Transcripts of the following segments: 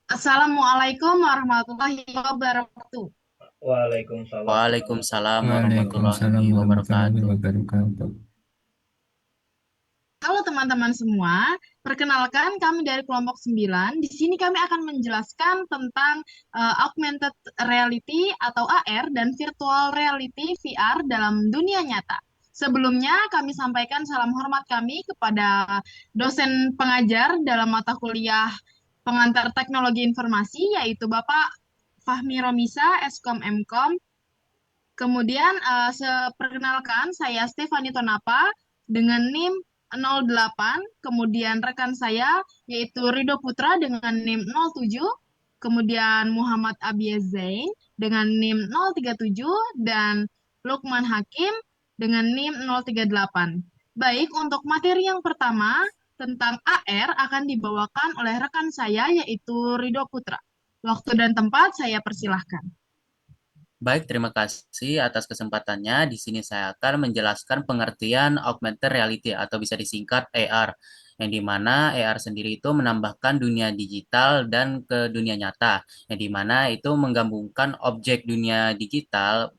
Assalamualaikum warahmatullahi wabarakatuh. Waalaikumsalam Waalaikumsalam warahmatullahi warahmatullahi wabarakatuh. Waalaikumsalam warahmatullahi wabarakatuh. wabarakatuh. Halo teman-teman semua, perkenalkan kami dari kelompok 9. Di sini kami akan menjelaskan tentang augmented reality atau AR dan virtual reality VR dalam dunia nyata. Sebelumnya kami sampaikan salam hormat kami kepada dosen pengajar dalam mata kuliah pengantar teknologi informasi yaitu Bapak Fahmi Romisa, Eskom Mkom. Kemudian, seperkenalkan, saya Stefani Tonapa dengan NIM 08, kemudian rekan saya yaitu Rido Putra dengan NIM 07, kemudian Muhammad Abiyaz Zain dengan NIM 037, dan Lukman Hakim dengan NIM 038. Baik, untuk materi yang pertama tentang AR akan dibawakan oleh rekan saya yaitu Rido Putra. Waktu dan tempat saya persilahkan. Baik, terima kasih atas kesempatannya. Di sini saya akan menjelaskan pengertian augmented reality atau bisa disingkat AR, yang dimana AR sendiri itu menambahkan dunia digital dan ke dunia nyata, yang dimana itu menggabungkan objek dunia digital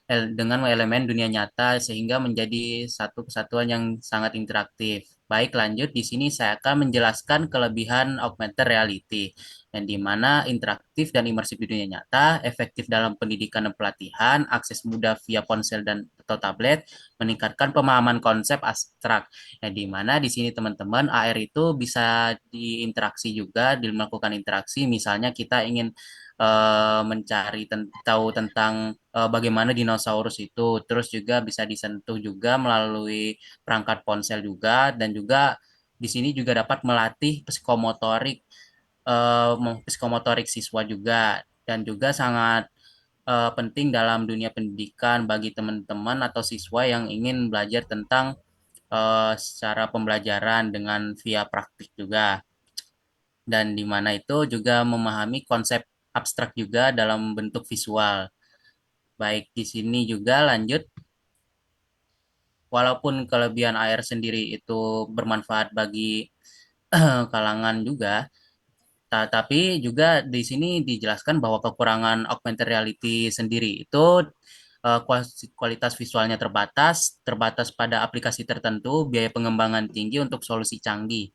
dengan elemen dunia nyata sehingga menjadi satu kesatuan yang sangat interaktif. Baik, lanjut di sini saya akan menjelaskan kelebihan augmented reality, yang dimana interaktif dan imersif di dunia nyata, efektif dalam pendidikan dan pelatihan, akses mudah via ponsel dan atau tablet, meningkatkan pemahaman konsep abstrak. Yang dimana di sini teman-teman AR itu bisa diinteraksi juga, melakukan interaksi, misalnya kita ingin mencari tahu tentang bagaimana dinosaurus itu, terus juga bisa disentuh juga melalui perangkat ponsel juga, dan juga di sini juga dapat melatih psikomotorik siswa juga, dan juga sangat penting dalam dunia pendidikan bagi teman-teman atau siswa yang ingin belajar tentang secara pembelajaran dengan via praktik juga, dan di mana itu juga memahami konsep abstrak juga dalam bentuk visual. Baik, di sini juga lanjut, walaupun kelebihan AR sendiri itu bermanfaat bagi kalangan juga, tapi juga di sini dijelaskan bahwa kekurangan augmented reality sendiri itu kualitas visualnya terbatas, terbatas pada aplikasi tertentu, biaya pengembangan tinggi untuk solusi canggih,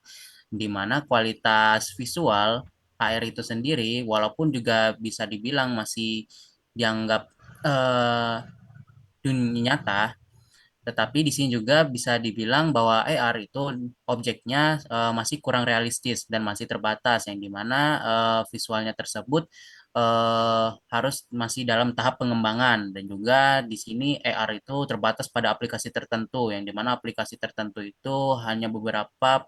di mana kualitas visual AR itu sendiri, walaupun juga bisa dibilang masih dianggap eh, dunia nyata, tetapi di sini juga bisa dibilang bahwa AR itu objeknya masih kurang realistis dan masih terbatas, yang dimana visualnya tersebut harus masih dalam tahap pengembangan, dan juga di sini AR itu terbatas pada aplikasi tertentu, yang dimana aplikasi tertentu itu hanya beberapa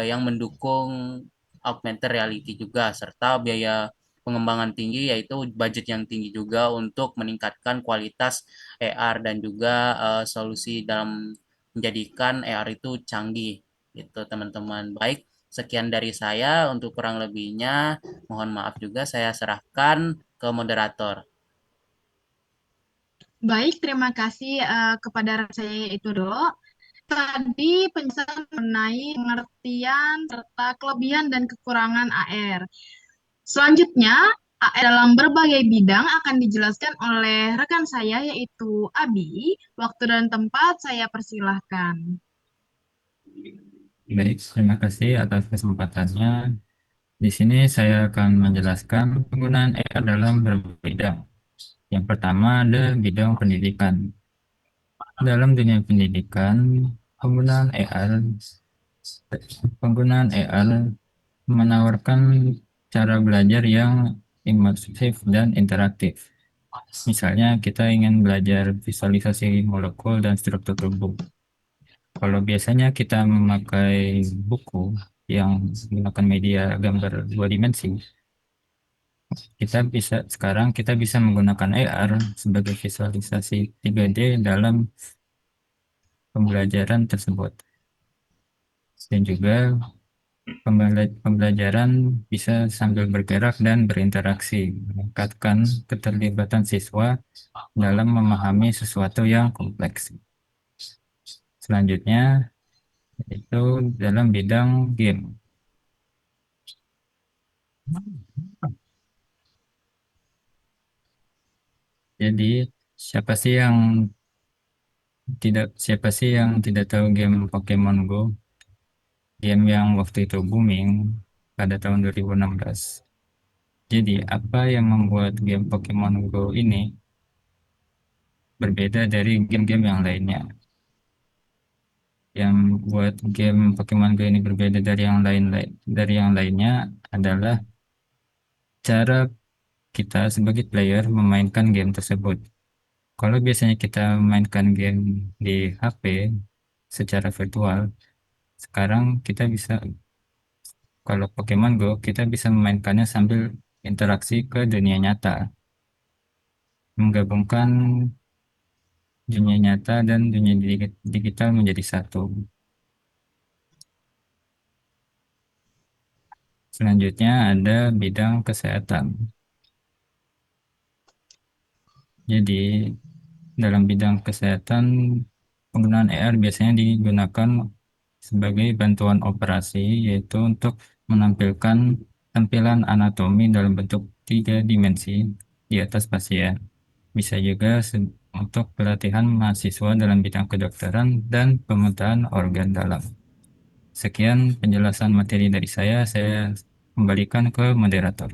yang mendukung augmented reality juga, serta biaya pengembangan tinggi, yaitu budget yang tinggi juga untuk meningkatkan kualitas AR dan juga solusi dalam menjadikan AR itu canggih gitu teman-teman. Baik, sekian dari saya, untuk kurang lebihnya mohon maaf juga, saya serahkan ke moderator. Baik, terima kasih kepada rekan saya yaitu Do. Tadi penjelasan mengenai pengertian serta kelebihan dan kekurangan AR. Selanjutnya, AR dalam berbagai bidang akan dijelaskan oleh rekan saya yaitu Abi. Waktu dan tempat saya persilahkan. Baik, terima kasih atas kesempatannya. Di sini saya akan menjelaskan penggunaan AI dalam berbagai bidang. Yang pertama ada bidang pendidikan. Dalam dunia pendidikan, penggunaan AI, penggunaan AI menawarkan cara belajar yang imersif dan interaktif. Misalnya kita ingin belajar visualisasi molekul dan struktur tubuh. Kalau biasanya kita memakai buku yang menggunakan media gambar dua dimensi, sekarang kita bisa menggunakan AR sebagai visualisasi 3D dalam pembelajaran tersebut. Dan juga pembelajaran bisa sambil bergerak dan berinteraksi, meningkatkan keterlibatan siswa dalam memahami sesuatu yang kompleks. Selanjutnya, itu dalam bidang game. Jadi siapa sih yang tidak tahu game Pokemon Go? Game yang waktu itu booming pada tahun 2016. Jadi apa yang membuat game Pokemon Go ini berbeda dari game-game yang lainnya? Yang buat game Pokemon Go ini berbeda dari yang lainnya adalah cara kita sebagai player memainkan game tersebut. Kalau biasanya kita memainkan game di HP secara virtual, sekarang kita bisa, kalau Pokemon Go, kita bisa memainkannya sambil interaksi ke dunia nyata, menggabungkan dunia nyata dan dunia digital menjadi satu. Selanjutnya ada bidang kesehatan. Jadi, dalam bidang kesehatan, penggunaan AR biasanya digunakan sebagai bantuan operasi, yaitu untuk menampilkan tampilan anatomi dalam bentuk 3 dimensi di atas pasien. Bisa juga untuk pelatihan mahasiswa dalam bidang kedokteran dan pemetaan organ dalam. Sekian penjelasan materi dari saya kembalikan ke moderator.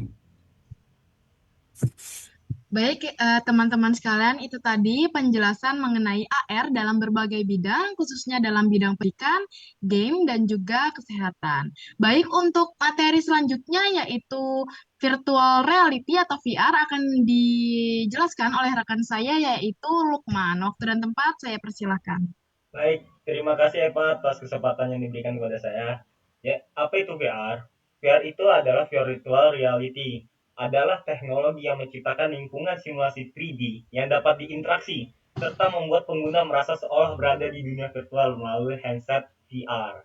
Baik, teman-teman sekalian, itu tadi penjelasan mengenai AR dalam berbagai bidang, khususnya dalam bidang pendidikan, game, dan juga kesehatan. Baik, untuk materi selanjutnya yaitu virtual reality atau VR akan dijelaskan oleh rekan saya yaitu Lukman. Waktu dan tempat saya persilahkan. Baik, terima kasih Eva atas kesempatan yang diberikan kepada saya. Ya, apa itu VR? VR itu adalah virtual reality, adalah teknologi yang menciptakan lingkungan simulasi 3D yang dapat diinteraksi serta membuat pengguna merasa seolah berada di dunia virtual melalui handset VR.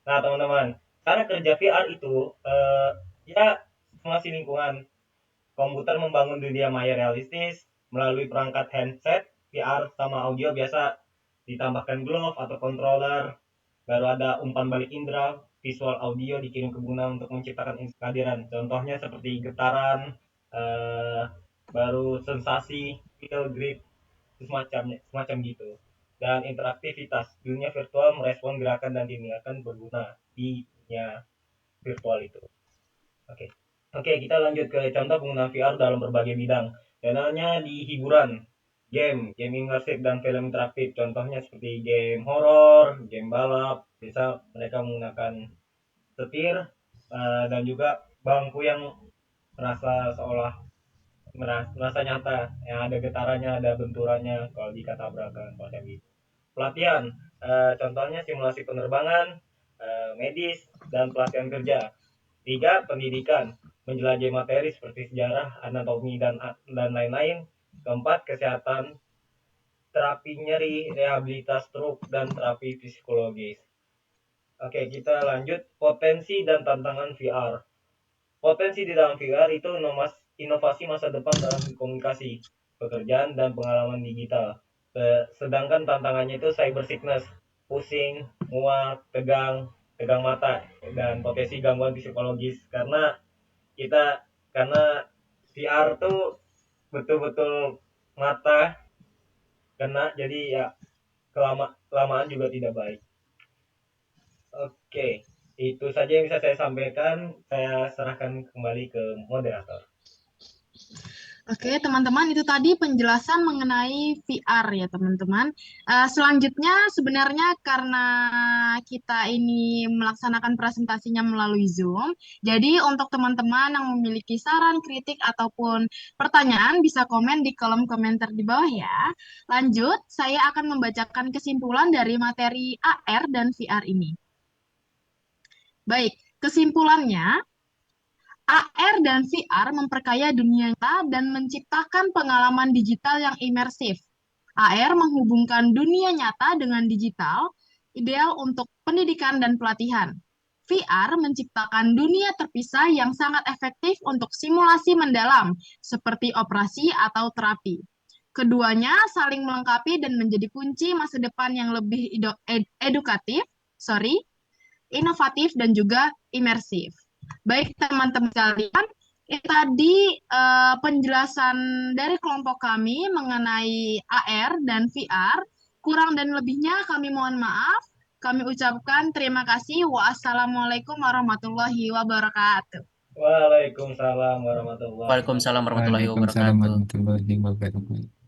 Nah, teman-teman, cara kerja VR itu ya simulasi lingkungan. Komputer membangun dunia maya realistis melalui perangkat handset, VR sama audio biasa ditambahkan glove atau controller, baru ada umpan balik indera, visual audio dikirim ke guna untuk menciptakan kehadiran. Contohnya seperti getaran, eh, baru sensasi, feel, grip, semacam gitu. Dan interaktivitas, dunia virtual merespon gerakan dan tindakan berguna di dunia virtual itu. Oke. Oke, kita lanjut ke contoh penggunaan VR dalam berbagai bidang. Contohnya di hiburan, game imersif dan film interaktif. Contohnya seperti game horor, game balap. Bisa mereka menggunakan setir dan juga bangku yang merasa seolah merasa nyata. Yang ada getarannya, ada benturannya kalau jika tabrakan macam gitu. Pelatihan, contohnya simulasi penerbangan, medis, dan pelatihan kerja. 3. Pendidikan, menjelajahi materi seperti sejarah, anatomi, dan lain-lain. Keempat, kesehatan, terapi nyeri, rehabilitas stroke, dan terapi psikologis. Oke, kita lanjut potensi dan tantangan VR. Potensi di dalam VR itu inovasi masa depan dalam komunikasi, pekerjaan, dan pengalaman digital. Sedangkan tantangannya itu cyber sickness, pusing, mual, tegang mata, dan potensi gangguan psikologis kita karena VR tuh betul-betul mata kena, jadi ya kelamaan juga tidak baik. Oke, itu saja yang bisa saya sampaikan. Saya serahkan kembali ke moderator. Oke, teman-teman, itu tadi penjelasan mengenai VR ya, teman-teman. Selanjutnya, sebenarnya karena kita ini melaksanakan presentasinya melalui Zoom, jadi untuk teman-teman yang memiliki saran, kritik, ataupun pertanyaan, bisa komen di kolom komentar di bawah ya. Lanjut, saya akan membacakan kesimpulan dari materi AR dan VR ini. Baik, kesimpulannya, AR dan VR memperkaya dunia nyata dan menciptakan pengalaman digital yang imersif. AR menghubungkan dunia nyata dengan digital, ideal untuk pendidikan dan pelatihan. VR menciptakan dunia terpisah yang sangat efektif untuk simulasi mendalam, seperti operasi atau terapi. Keduanya saling melengkapi dan menjadi kunci masa depan yang lebih edukatif, inovatif, dan juga imersif. Baik teman-teman sekalian, itu tadi penjelasan dari kelompok kami mengenai AR dan VR. Kurang dan lebihnya kami mohon maaf. Kami ucapkan terima kasih. Wassalamualaikum warahmatullahi wabarakatuh. Waalaikumsalam warahmatullahi Waalaikumsalam wabarakatuh. warahmatullahi Waalaikumsalam wabarakatuh. warahmatullahi wabarakatuh.